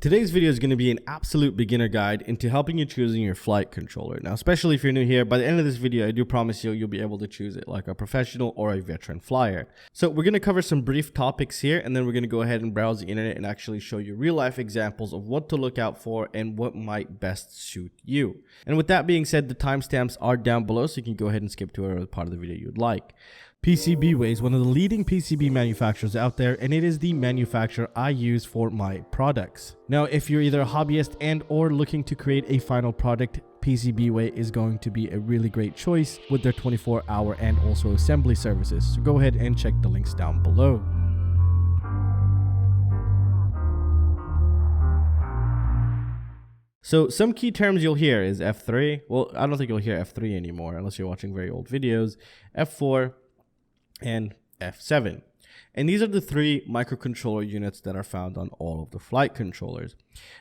Today's video is going to be an absolute beginner guide into helping you choosing your flight controller. Now, especially if you're new here, by the end of this video, I do promise you'll be able to choose it like a professional or a veteran flyer. So we're going to cover some brief topics here, and then we're going to go ahead and browse the internet and actually show you real life examples of what to look out for and what might best suit you. And with that being said, the timestamps are down below, so you can go ahead and skip to whatever part of the video you'd like. PCBWay is one of the leading PCB manufacturers out there, and it is the manufacturer I use for my products. Now, if you're either a hobbyist and or looking to create a final product, PCBWay is going to be a really great choice with their 24-hour and also assembly services. So go ahead and check the links down below. So some key terms you'll hear is F3. Well, I don't think you'll hear F3 anymore unless you're watching very old videos. F4 and F7. And these are the three microcontroller units that are found on all of the flight controllers.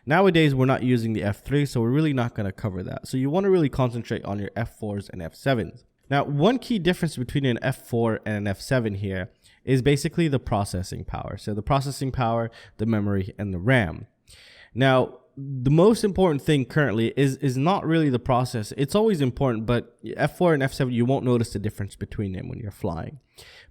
Nowadays, we're not using the F3, so we're really not going to cover that. So you want to really concentrate on your F4s and F7s. Now, one key difference between an F4 and an F7 here is basically the processing power. So the processing power, the memory, and the RAM. Now, the most important thing currently is not really the process. It's always important, but F4 and F7, you won't notice the difference between them when you're flying.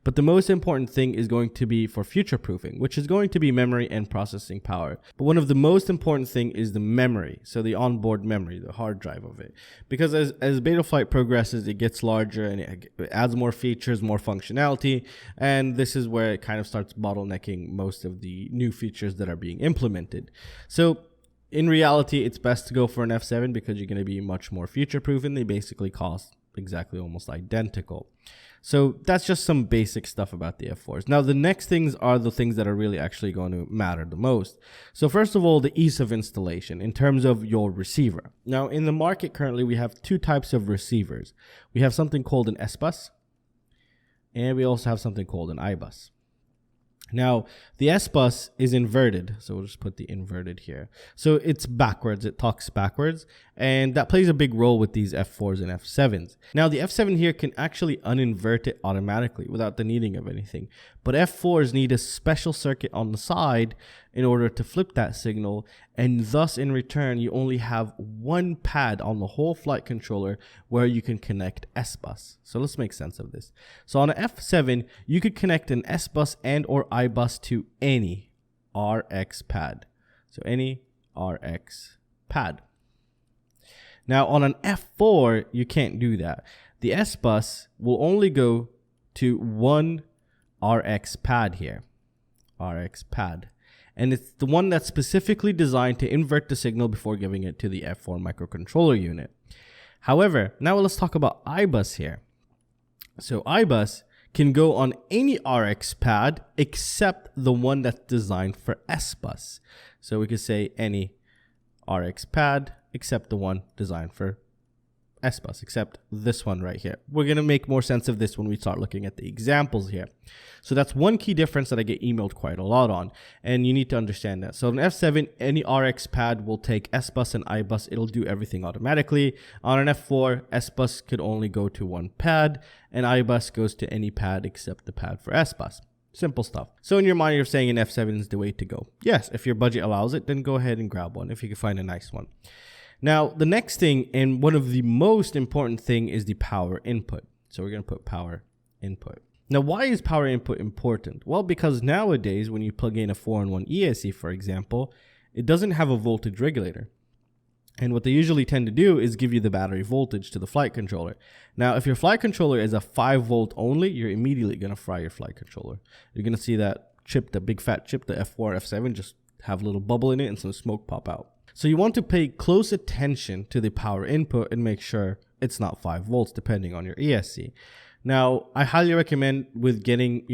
But the most important thing is going to be for future proofing, which is going to be memory and processing power. But one of the most important thing is the memory. So the onboard memory, the hard drive of it. Because as Betaflight progresses, it gets larger and it adds more features, more functionality. And this is where it kind of starts bottlenecking most of the new features that are being implemented. So in reality, it's best to go for an F7 because you're going to be much more future-proof, and they basically cost exactly almost identical. So that's just some basic stuff about the F4s. Now, the next things are the things that are really actually going to matter the most. So first of all, the ease of installation in terms of your receiver. Now, in the market currently, we have two types of receivers. We have something called an S-Bus, and we also have something called an I-Bus. Now, the S-Bus is inverted, so we'll just put the inverted here. So it's backwards, it talks backwards, and that plays a big role with these F4s and F7s. Now, the F7 here can actually uninvert it automatically without the needing of anything, but F4s need a special circuit on the side in order to flip that signal, and thus in return, you only have one pad on the whole flight controller where you can connect S-Bus. So let's make sense of this. So on an F7, you could connect an S-Bus and or I-Bus to any RX pad. So any RX pad. Now on an F4, you can't do that. The S-Bus will only go to one RX pad here. RX pad. And it's the one that's specifically designed to invert the signal before giving it to the F4 microcontroller unit. However, now let's talk about I-Bus here. So I-Bus can go on any RX pad except the one that's designed for S-Bus. So we could say any RX pad except the one designed for S-Bus, except this one right here. We're going to make more sense of this when we start looking at the examples here. So that's one key difference that I get emailed quite a lot on, and you need to understand that. So on F7, any RX pad will take S-Bus and I-Bus. It'll do everything automatically. On an F4, S-Bus could only go to one pad, and I-Bus goes to any pad except the pad for S-Bus. Simple stuff. So in your mind, you're saying an F7 is the way to go. Yes, if your budget allows it, then go ahead and grab one if you can find a nice one. Now, the next thing, and one of the most important thing, is the power input. So we're going to put power input. Now, why is power input important? Well, because nowadays, when you plug in a 4-in-1 ESC, for example, it doesn't have a voltage regulator. And what they usually tend to do is give you the battery voltage to the flight controller. Now, if your flight controller is a 5-volt only, you're immediately going to fry your flight controller. You're going to see that chip, the big fat chip, the F4, F7, just have a little bubble in it and some smoke pop out. So you want to pay close attention to the power input and make sure it's not 5 volts depending on your ESC. Now, I highly recommend with getting,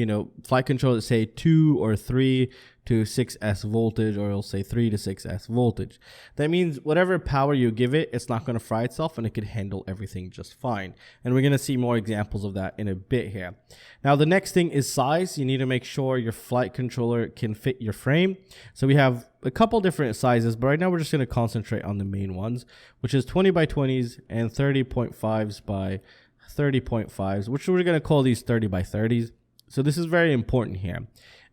flight controllers, say 2 or 3 to 6S voltage, or it'll say 3 to 6S voltage. That means whatever power you give it, it's not going to fry itself and it could handle everything just fine. And we're going to see more examples of that in a bit here. Now, the next thing is size. You need to make sure your flight controller can fit your frame. So we have a couple different sizes, but right now we're just going to concentrate on the main ones, which is 20 by 20s and 30.5s by 30.5s, which we're going to call these 30 by 30s. So this is very important here.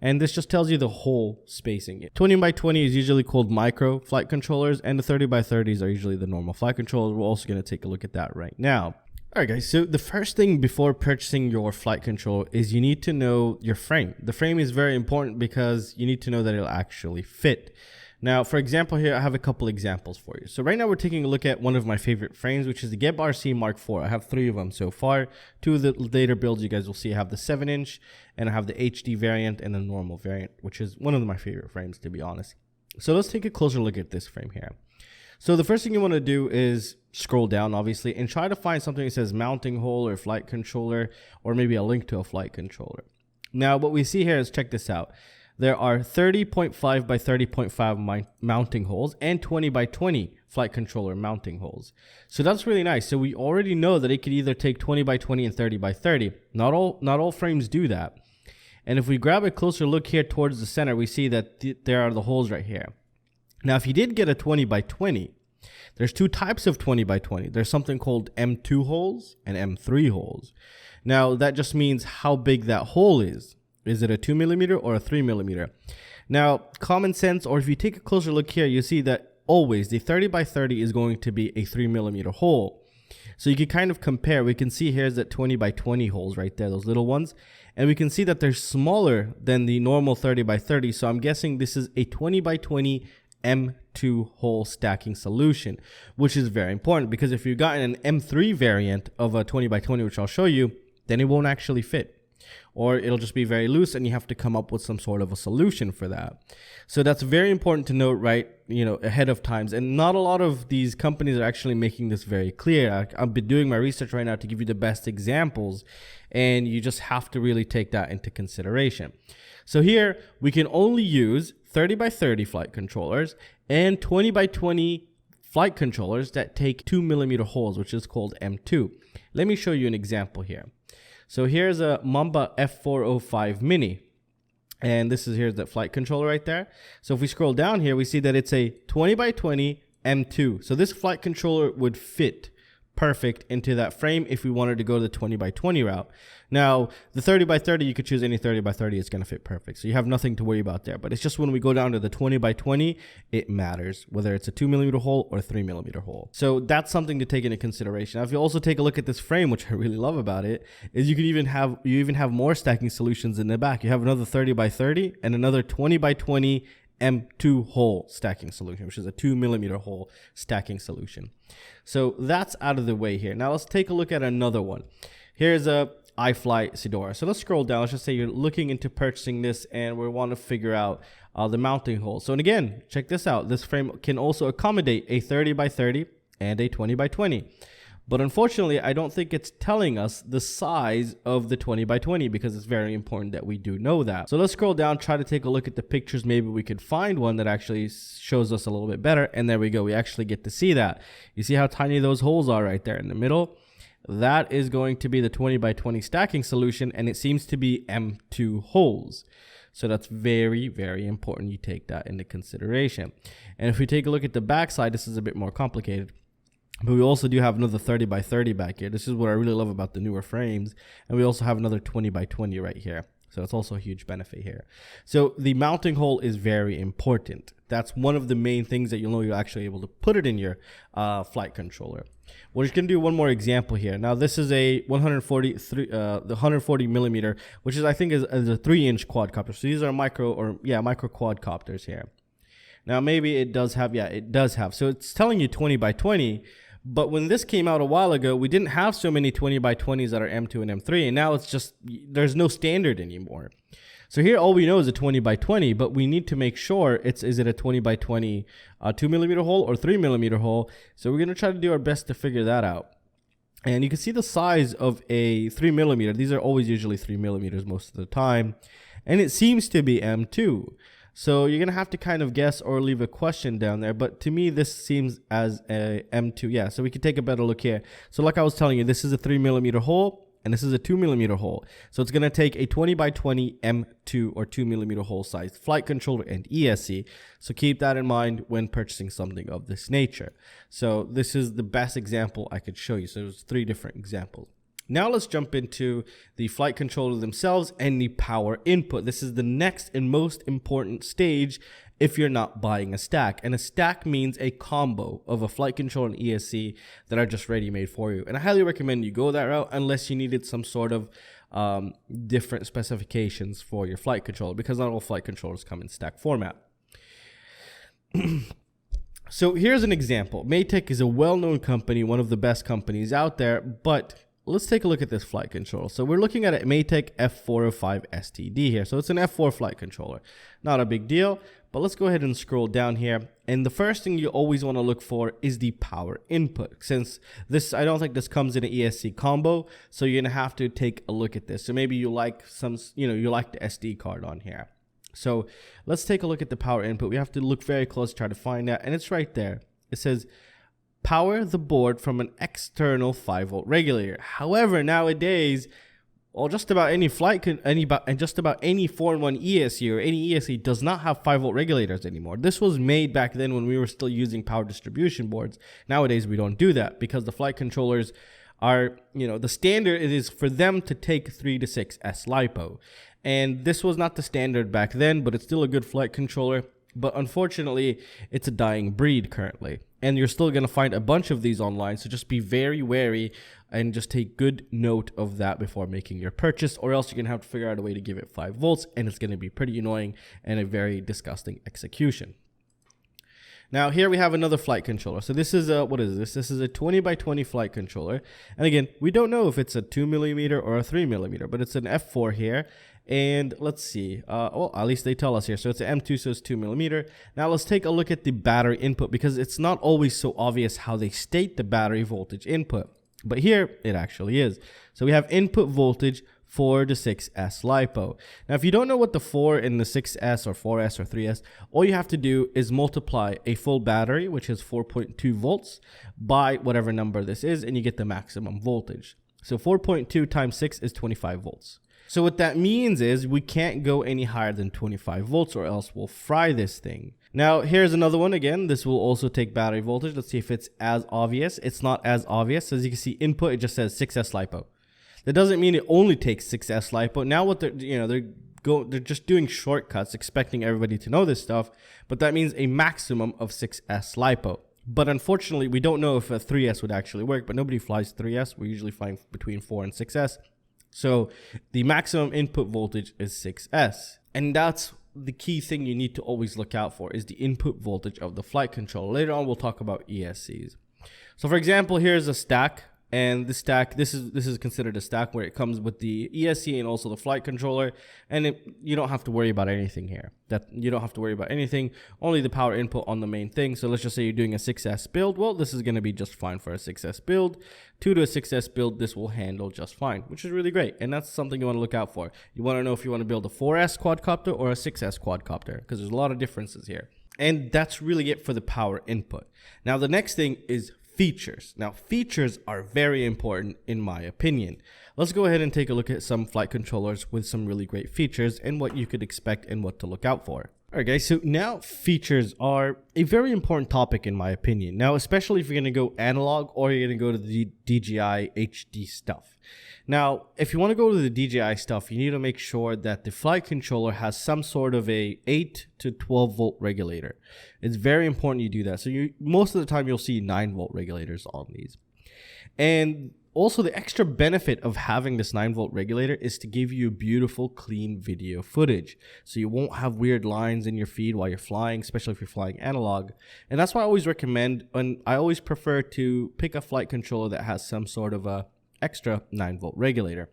And this just tells you the whole spacing. 20 by 20 is usually called micro flight controllers, and the 30 by 30s are usually the normal flight controllers. We're also going to take a look at that right now. Alright guys, so the first thing before purchasing your flight controller is you need to know your frame. The frame is very important because you need to know that it'll actually fit. Now, for example, here I have a couple examples for you. So right now we're taking a look at one of my favorite frames, which is the GETFPV Mark IV. I have 3 of them so far. 2 of the later builds you guys will see I have the 7-inch, and I have the HD variant and the normal variant, which is one of my favorite frames, to be honest. So let's take a closer look at this frame here. So the first thing you want to do is scroll down, obviously, and try to find something that says mounting hole or flight controller, or maybe a link to a flight controller. Now, what we see here is, check this out. There are 30.5 by 30.5 mounting holes and 20 by 20 flight controller mounting holes. So that's really nice. So we already know that it could either take 20 by 20 and 30 by 30. Not all frames do that. And if we grab a closer look here towards the center, we see that there are the holes right here. Now, if you did get a 20 by 20, there's 2 types of 20 by 20. There's something called M2 holes and M3 holes. Now, that just means how big that hole is. Is it a 2mm or a 3mm? Now, common sense, or if you take a closer look here, you see that always the 30 by 30 is going to be a 3mm hole. So you can kind of compare. We can see here's that 20 by 20 holes right there, those little ones. And we can see that they're smaller than the normal 30 by 30. So I'm guessing this is a 20 by 20 M2 hole stacking solution, which is very important because if you've gotten an M3 variant of a 20 by 20, which I'll show you, then it won't actually fit, or it'll just be very loose and you have to come up with some sort of a solution for that. So that's very important to note, right, ahead of times. And not a lot of these companies are actually making this very clear. I've been doing my research right now to give you the best examples, and you just have to really take that into consideration. So here we can only use 30 by 30 flight controllers and 20 by 20 flight controllers that take 2mm holes, which is called M2. Let me show you an example here. So here's a Mamba F405 Mini, and here's that flight controller right there. So if we scroll down here, we see that it's a 20 by 20 M2. So this flight controller would fit perfect into that frame if we wanted to go the 20 by 20 route. Now, the 30 by 30, you could choose any 30 by 30, it's going to fit perfect. So you have nothing to worry about there. But it's just when we go down to the 20 by 20, it matters, whether it's a 2mm hole or a 3mm hole. So that's something to take into consideration. Now, if you also take a look at this frame, which I really love about it, is you even have more stacking solutions in the back. You have another 30 by 30 and another 20 by 20 M2 hole stacking solution, which is a 2mm hole stacking solution. So that's out of the way here. Now let's take a look at another one. Here's a iFly Sidora. So let's scroll down. Let's just say you're looking into purchasing this and we want to figure out the mounting hole. So, and again, check this out. This frame can also accommodate a 30 by 30 and a 20 by 20. But unfortunately, I don't think it's telling us the size of the 20 by 20 because it's very important that we do know that. So let's scroll down, try to take a look at the pictures. Maybe we could find one that actually shows us a little bit better. And there we go. We actually get to see that. You see how tiny those holes are right there in the middle? That is going to be the 20 by 20 stacking solution, and it seems to be M2 holes. So that's very, very important you take that into consideration. And if we take a look at the back side, this is a bit more complicated. But we also do have another 30 by 30 back here. This is what I really love about the newer frames. And we also have another 20 by 20 right here. So that's also a huge benefit here. So the mounting hole is very important. That's one of the main things that you'll know you're actually able to put it in your flight controller. We're just going to do one more example here. Now this is a 140 millimeter, which is I think is a 3-inch quadcopter. So these are micro quadcopters here. Now maybe it does have, it does have. So it's telling you 20 by 20. But when this came out a while ago, we didn't have so many 20 by 20s that are M2 and M3. And now it's just, there's no standard anymore. So here all we know is a 20 by 20, but we need to make sure is it a 20 by 20 2mm hole or 3mm hole. So we're going to try to do our best to figure that out. And you can see the size of a 3mm. These are always usually 3mm most of the time. And it seems to be M2. So you're going to have to kind of guess or leave a question down there. But to me, this seems as a M2. Yeah, so we can take a better look here. So like I was telling you, this is a 3mm hole and this is a 2mm hole. So it's going to take a 20 by 20 M2 or 2mm hole sized flight controller and ESC. So keep that in mind when purchasing something of this nature. So this is the best example I could show you. So there's 3 different examples. Now let's jump into the flight controller themselves and the power input. This is the next and most important stage if you're not buying a stack. And a stack means a combo of a flight controller and ESC that are just ready made for you. And I highly recommend you go that route unless you needed some sort of different specifications for your flight controller, because not all flight controllers come in stack format. So here's an example. Matek is a well-known company, one of the best companies out there, but let's take a look at this flight controller. So we're looking at a Matek F405 STD here. So it's an F4 flight controller. Not a big deal, but let's go ahead and scroll down here. And the first thing you always want to look for is the power input. Since this, I don't think this comes in an ESC combo, so you're going to have to take a look at this. So maybe you like some, you like the SD card on here. So let's take a look at the power input. We have to look very close to try to find that, and it's right there. It says power the board from an external 5-volt regulator. However, nowadays, well, just about any just about any 4-in-1 ESC or any ESC does not have 5-volt regulators anymore. This was made back then when we were still using power distribution boards. Nowadays, we don't do that because the flight controllers are, the standard it is for them to take 3 to 6 S LiPo. And this was not the standard back then, but it's still a good flight controller. But unfortunately, it's a dying breed currently. And you're still going to find a bunch of these online, so just be very wary and just take good note of that before making your purchase, or else you're going to have to figure out a way to give it 5 volts, and it's going to be pretty annoying and a very disgusting execution. Now here we have another flight controller. So this is what is this? This is a 20 by 20 flight controller. And again, we don't know if it's a 2mm or a 3mm, but it's an F4 here. And let's see, well, at least they tell us here. So it's an M2, so it's 2mm. Now let's take a look at the battery input, because it's not always so obvious how they state the battery voltage input. But here it actually is. So we have input voltage 4 to 6S LiPo. Now, if you don't know what the 4 in the 6S or 4S or 3S, all you have to do is multiply a full battery, which is 4.2 volts, by whatever number this is, and you get the maximum voltage. So 4.2 times 6 is 25 volts. So what that means is we can't go any higher than 25 volts or else we'll fry this thing. Now, here's another one again. This will also take battery voltage. Let's see if it's as obvious. It's not as obvious. As you can see, input, it just says 6S LiPo. That doesn't mean it only takes 6S LiPo. Now what they're just doing shortcuts, expecting everybody to know this stuff, but that means a maximum of 6S LiPo. But unfortunately, we don't know if a 3S would actually work, but nobody flies 3S. We usually fly between 4 and 6S. So the maximum input voltage is 6S. And that's the key thing you need to always look out for, is the input voltage of the flight controller. Later on, we'll talk about ESCs. So for example, here's a stack. And this stack, this is considered a stack where it comes with the ESC and also the flight controller, and you don't have to worry about anything here. You don't have to worry about anything, only the power input on the main thing. So let's just say you're doing a 6S build. Well, this is going to be just fine for a 6S build. 2 to a 6S build, this will handle just fine, which is really great. And that's something you want to look out for. You want to know if you want to build a 4S quadcopter or a 6S quadcopter, because there's a lot of differences here. And that's really it for the power input. Now, the next thing is features. Now, features are very important in my opinion. Let's go ahead and take a look at some flight controllers with some really great features and what you could expect and what to look out for. Alright guys, so now features are a very important topic in my opinion. Now, especially if you're going to go analog or you're going to go to the DJI HD stuff. Now, if you want to go to the DJI stuff, you need to make sure that the flight controller has some sort of a 8 to 12 volt regulator. It's very important you do that. So most of the time you'll see 9 volt regulators on these. And also, the extra benefit of having this 9 volt regulator is to give you beautiful, clean video footage. So you won't have weird lines in your feed while you're flying, especially if you're flying analog. And that's why I always recommend, and I always prefer to pick a flight controller that has some sort of a extra 9 volt regulator.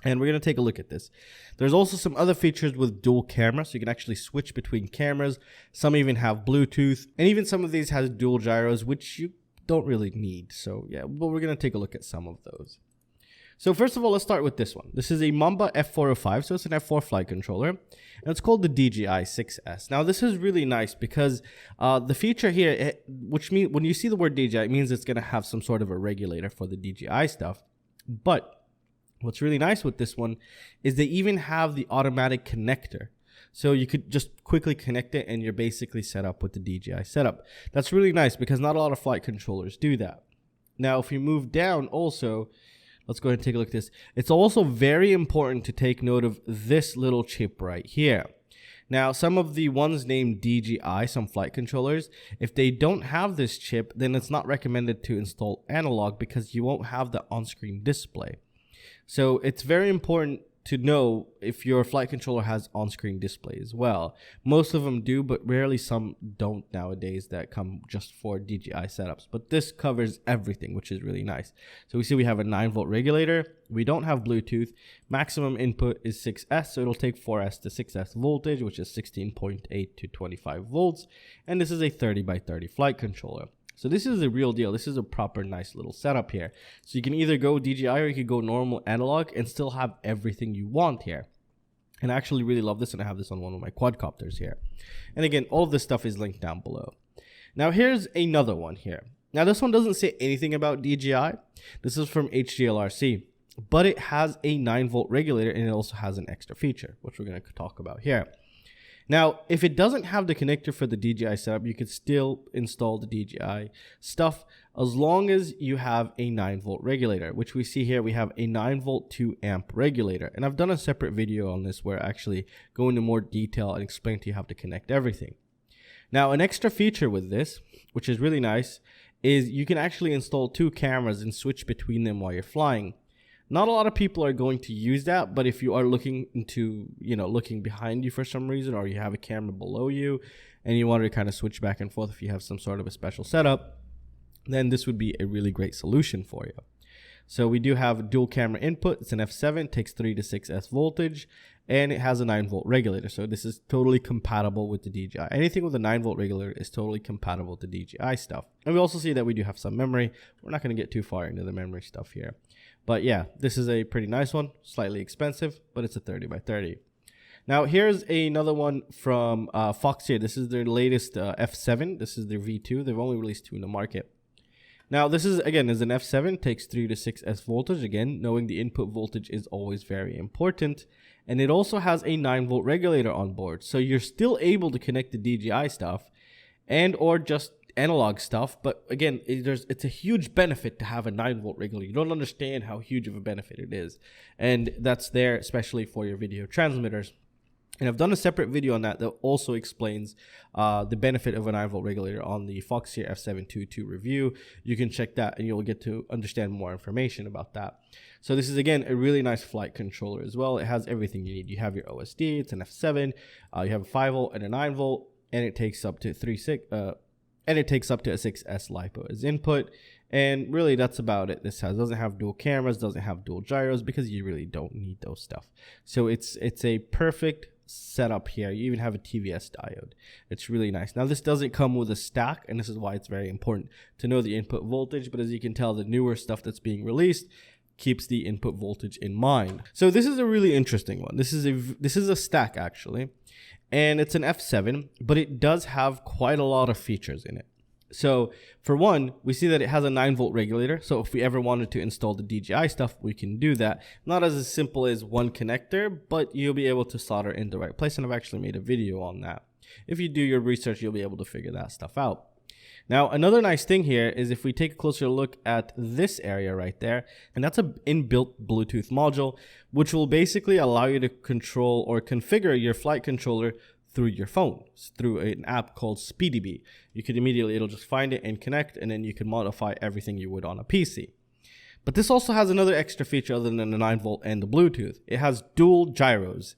And we're going to take a look at this. There's also some other features with dual camera, so you can actually switch between cameras. Some even have Bluetooth, and even some of these has dual gyros, which you don't really need. So yeah, but we're going to take a look at some of those. So first of all, let's start with this one. This is a Mamba F405, so it's an F4 flight controller, and it's called the DJI 6S. Now this is really nice because the feature here, which means when you see the word DJI, it means it's going to have some sort of a regulator for the DJI stuff. But what's really nice with this one is they even have the automatic connector. So you could just quickly connect it and you're basically set up with the DJI setup. That's really nice because not a lot of flight controllers do that. Now, if you move down also, Let's go ahead and take a look at this. It's also very important to take note of this little chip right here. Now, some of the ones named DJI, some flight controllers, if they don't have this chip, then it's not recommended to install analog because you won't have the on-screen display. So it's very important to know if your flight controller has on-screen display as well. Most of them do, but rarely some don't nowadays that come just for DJI setups. But this covers everything, which is really nice. So we see we have a 9-volt regulator. We don't have Bluetooth. Maximum input is 6S, so it'll take 4S to 6S voltage, which is 16.8 to 25 volts. And this is a 30x30 flight controller. So this is a real deal. This is a proper nice little setup here. So you can either go DJI or you can go normal analog and still have everything you want here. And I actually really love this, and I have this on one of my quadcopters here. And again, all of this stuff is linked down below. Now here's another one here. Now this one doesn't say anything about DJI. This is from HGLRC, but it has a 9-volt regulator and it also has an extra feature, which we're going to talk about here. Now, if it doesn't have the connector for the DJI setup, you could still install the DJI stuff as long as you have a 9-volt regulator, which we see here. We have a 9-volt 2-amp regulator, and I've done a separate video on this where I actually go into more detail and explain to you how to connect everything. Now, an extra feature with this, which is really nice, is you can actually install 2 cameras and switch between them while you're flying. Not a lot of people are going to use that, but if you are looking into, looking behind you for some reason, or you have a camera below you and you want to kind of switch back and forth if you have some sort of a special setup, then this would be a really great solution for you. So we do have dual camera input. It's an F7, takes 3 to 6S voltage, and it has a 9-volt regulator. So this is totally compatible with the DJI. Anything with a 9-volt regulator is totally compatible with the DJI stuff. And we also see that we do have some memory. We're not going to get too far into the memory stuff here. But yeah, this is a pretty nice one, slightly expensive, but it's a 30x30. Now here's another one from Fox here. This is their latest F7. This is their V2. They've only released 2 in the market. Now this is, again, is an F7, takes 3 to 6S voltage. Again, knowing the input voltage is always very important. And it also has a 9-volt regulator on board. So you're still able to connect the DJI stuff and or just analog stuff, but again, it's a huge benefit to have a 9-volt regulator. You don't understand how huge of a benefit it is, and that's there especially for your video transmitters. And I've done a separate video on that also explains the benefit of a 9-volt regulator on the Foxeer F722 review. You can check that and you'll get to understand more information about that. So this is, again, a really nice flight controller as well. It has everything you need. You have your OSD, it's an F7, you have a 5-volt and a 9-volt, and it takes up to a 6S LiPo as input. And really, that's about it. This doesn't have dual cameras, doesn't have dual gyros, because you really don't need those stuff. So it's a perfect setup here. You even have a TVS diode. It's really nice. Now, this doesn't come with a stack, and this is why it's very important to know the input voltage. But as you can tell, the newer stuff that's being released keeps the input voltage in mind. So this is a really interesting one. This is a stack, actually. And it's an F7, but it does have quite a lot of features in it. So for one, we see that it has a 9-volt regulator. So if we ever wanted to install the DJI stuff, we can do that. Not as simple as one connector, but you'll be able to solder in the right place. And I've actually made a video on that. If you do your research, you'll be able to figure that stuff out. Now, another nice thing here is if we take a closer look at this area right there, and that's an inbuilt Bluetooth module, which will basically allow you to control or configure your flight controller through your phone, through an app called SpeedyBee. You could immediately, it'll just find it and connect, and then you can modify everything you would on a PC. But this also has another extra feature other than the 9-volt and the Bluetooth. It has dual gyros.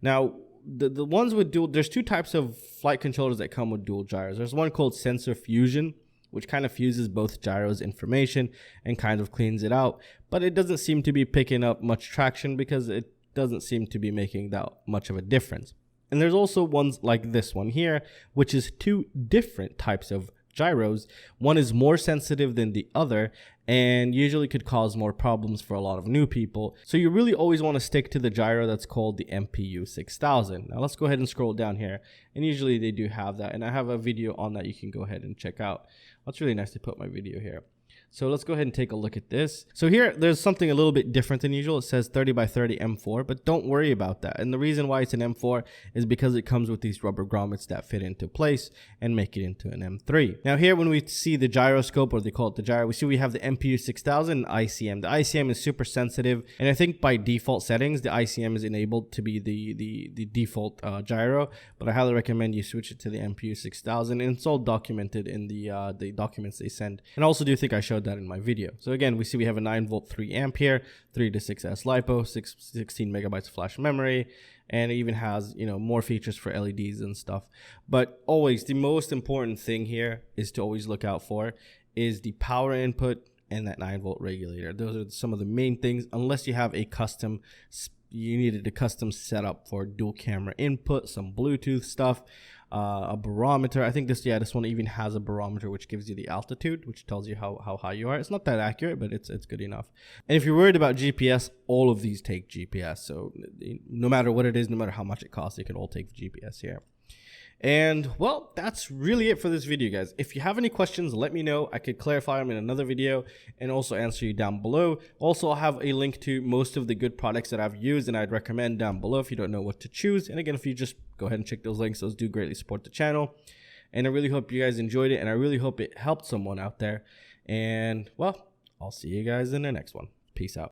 Now, the ones with dual, there's 2 types of flight controllers that come with dual gyros. There's one called sensor fusion, which kind of fuses both gyros information and kind of cleans it out. But it doesn't seem to be picking up much traction because it doesn't seem to be making that much of a difference. And there's also ones like this one here, which is 2 different types of gyros. One is more sensitive than the other and usually could cause more problems for a lot of new people. So you really always want to stick to the gyro that's called the MPU 6000. Now let's go ahead and scroll down here, and usually they do have that, and I have a video on that you can go ahead and check out. That's really nice to put my video here. So let's go ahead and take a look at this. So here, there's something a little bit different than usual. It says 30 by 30 M4, but don't worry about that. And the reason why it's an M4 is because it comes with these rubber grommets that fit into place and make it into an M3. Now here, when we see the gyroscope, or they call it the gyro, we see we have the MPU 6000 and ICM. The ICM is super sensitive, and I think by default settings, the ICM is enabled to be the default gyro, but I highly recommend you switch it to the MPU 6000, and it's all documented in the documents they send. And I also do think I showed that in my video. So again, we see we have a 9-volt 3 amp here, 3 to 6S LiPo, 16 megabytes flash memory, and it even has, you know, more features for LEDs and stuff. But always, the most important thing here is to always look out for is the power input and that 9-volt regulator. Those are some of the main things, unless you have a custom, you needed a custom setup for dual camera input, some Bluetooth stuff, a barometer. I think this one even has a barometer which gives you the altitude, which tells you how high you are. It's not that accurate, but it's good enough. And if you're worried about GPS, all of these take GPS. So no matter what it is, no matter how much it costs, they can all take GPS here. And well, that's really it for this video, guys. If you have any questions, let me know. I could clarify them in another video and also answer you down below. Also, I'll have a link to most of the good products that I've used and I'd recommend down below if you don't know what to choose. And again, if you just go ahead and check those links, those do greatly support the channel. And I really hope you guys enjoyed it, and I really hope it helped someone out there. And well, I'll see you guys in the next one. Peace out.